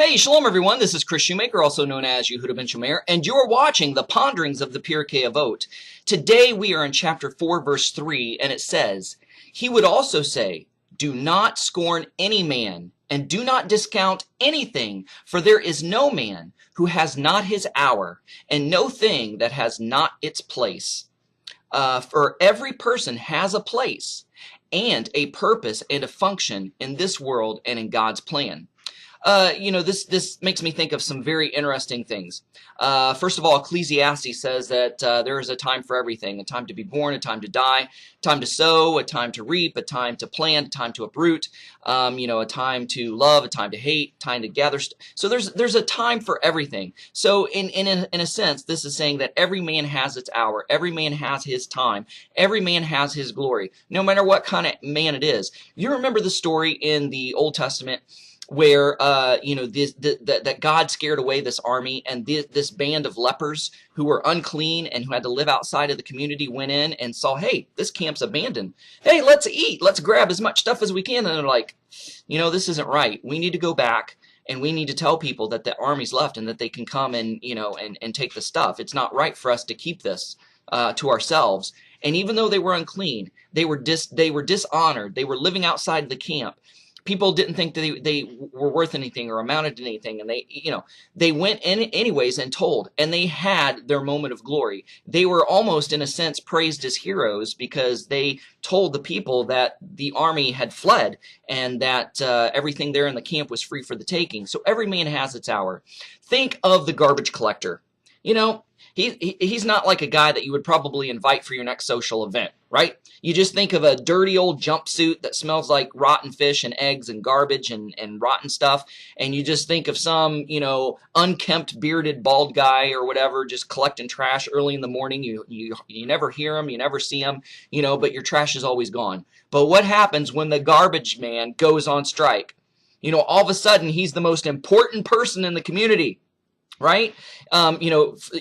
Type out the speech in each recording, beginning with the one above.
Hey, shalom everyone. This is Chris Shoemaker, also known as Yehuda Ben Shomer, and you're watching the Ponderings of the Perkei Avot. Today we are in chapter 4, verse 3, and it says, "He would also say, do not scorn any man, and do not discount anything, for there is no man who has not his hour, and no thing that has not its place. For every person has a place, and a purpose and a function in this world and in God's plan." This makes me think of some very interesting things. First of all, Ecclesiastes says that there is a time for everything: a time to be born, a time to die, a time to sow, a time to reap, a time to plant, a time to uproot, a time to love, a time to hate, time to gather. So there's a time for everything. So in a sense, this is saying that every man has its hour, every man has his time, every man has his glory, no matter what kind of man it is. You remember the story in the Old Testament where that God scared away this army, and this band of lepers who were unclean and who had to live outside of the community went in and saw, hey, this camp's abandoned. Hey, let's eat. Let's grab as much stuff as we can. And they're like, this isn't right. We need to go back and we need to tell people that the army's left and that they can come and and take the stuff. It's not right for us to keep this to ourselves. And even though they were unclean, they were dishonored. They were living outside the camp. People didn't think that they were worth anything or amounted to anything, and they went in anyways and told, and they had their moment of glory. They were almost, in a sense, praised as heroes because they told the people that the army had fled and that everything there in the camp was free for the taking. So every man has its hour. Think of the garbage collector. He's not like a guy that you would probably invite for your next social event, right? You just think of a dirty old jumpsuit that smells like rotten fish and eggs and garbage and rotten stuff, and you just think of some, unkempt, bearded, bald guy or whatever just collecting trash early in the morning. You never hear him, you never see him, but your trash is always gone. But what happens when the garbage man goes on strike? All of a sudden he's the most important person in the community. Right?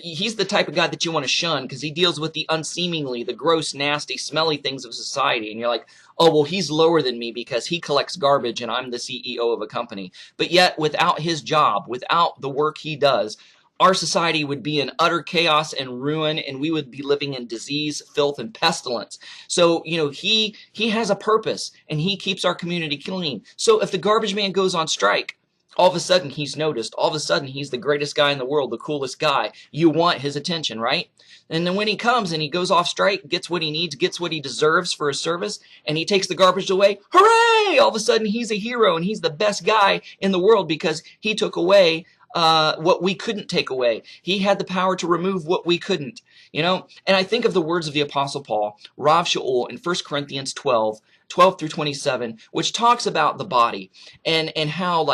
He's the type of guy that you want to shun because he deals with the unseemingly, the gross, nasty, smelly things of society. And you're like, oh, well, he's lower than me because he collects garbage and I'm the CEO of a company. But yet, without his job, without the work he does, our society would be in utter chaos and ruin, and we would be living in disease, filth, and pestilence. So, he has a purpose, and he keeps our community clean. So if the garbage man goes on strike, all of a sudden he's noticed. All of a sudden he's the greatest guy in the world, the coolest guy. You want his attention, right? And then when he comes and he goes off strike, gets what he needs, gets what he deserves for his service, and he takes the garbage away, hooray! All of a sudden he's a hero and he's the best guy in the world because he took away what we couldn't take away. He had the power to remove what we couldn't, And I think of the words of the Apostle Paul, Rav Shaul, in 1 Corinthians 12 through 27, which talks about the body and how,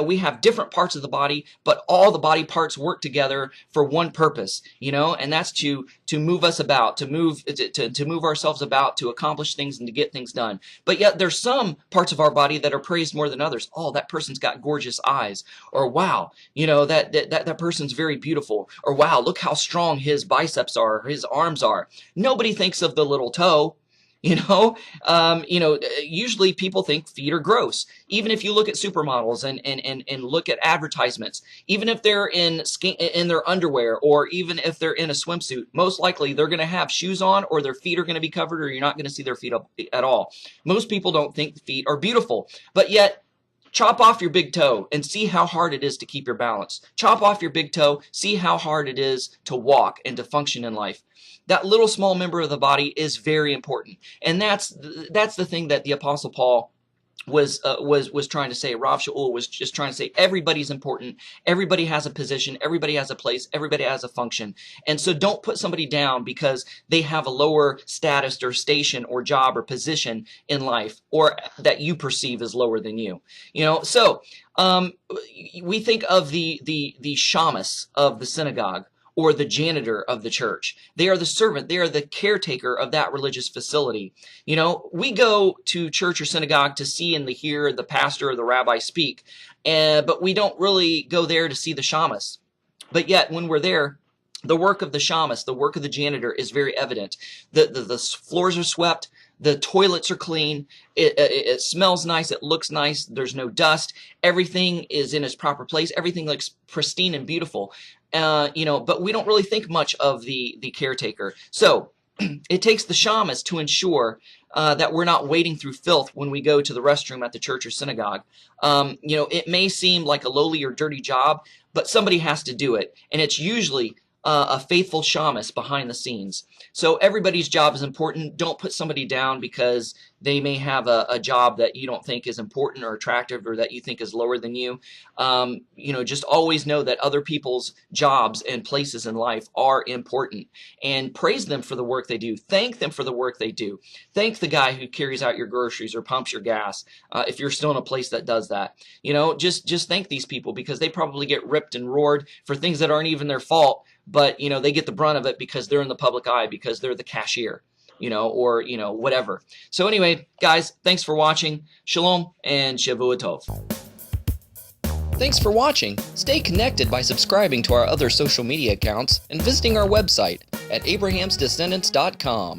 we have different parts of the body, but all the body parts work together for one purpose, and that's to move us about, to move ourselves about, to accomplish things and to get things done. But yet there's some parts of our body that are praised more than others. Oh, that person's got gorgeous eyes, or wow, that person's very beautiful, or wow, look how strong his biceps are, or his arms are. Nobody thinks of the little toe. Usually people think feet are gross. Even if you look at supermodels and look at advertisements, even if they're in their underwear, or even if they're in a swimsuit, most likely they're going to have shoes on, or their feet are going to be covered, or you're not going to see their feet up at all. Most people don't think feet are beautiful, but yet chop off your big toe and see how hard it is to keep your balance. Chop off your big toe, see how hard it is to walk and to function in life. That little small member of the body is very important. And that's the thing that the Apostle Paul was trying to say. Rav Shaul was just trying to say everybody's important. Everybody has a position. Everybody has a place. Everybody has a function. And so don't put somebody down because they have a lower status or station or job or position in life, or that you perceive as lower than you. So we think of the shamus of the synagogue, or the janitor of the church. They are the servant. They are the caretaker of that religious facility. We go to church or synagogue to see and to hear the pastor or the rabbi speak, but we don't really go there to see the shamus. But yet, when we're there, the work of the shamus, the work of the janitor is very evident. The floors are swept, The toilets are clean. It smells nice. It looks nice. There's no dust. Everything is in its proper place. Everything looks pristine and beautiful. But we don't really think much of the caretaker. So it takes the shamus to ensure that we're not wading through filth when we go to the restroom at the church or synagogue. It may seem like a lowly or dirty job, but somebody has to do it. And it's usually a faithful shamus behind the scenes. So everybody's job is important. Don't put somebody down because they may have a job that you don't think is important or attractive or that you think is lower than you. Just always know that other people's jobs and places in life are important, and praise them for the work they do. Thank them for the work they do. Thank the guy who carries out your groceries or pumps your gas if you're still in a place that does that. Just thank these people because they probably get ripped and roared for things that aren't even their fault, but they get the brunt of it because they're in the public eye, because they're the cashier, or whatever. So anyway, guys, thanks for watching. Shalom and Shavua Tov. Thanks for watching. Stay connected by subscribing to our other social media accounts and visiting our website at abrahamsdescendants.com.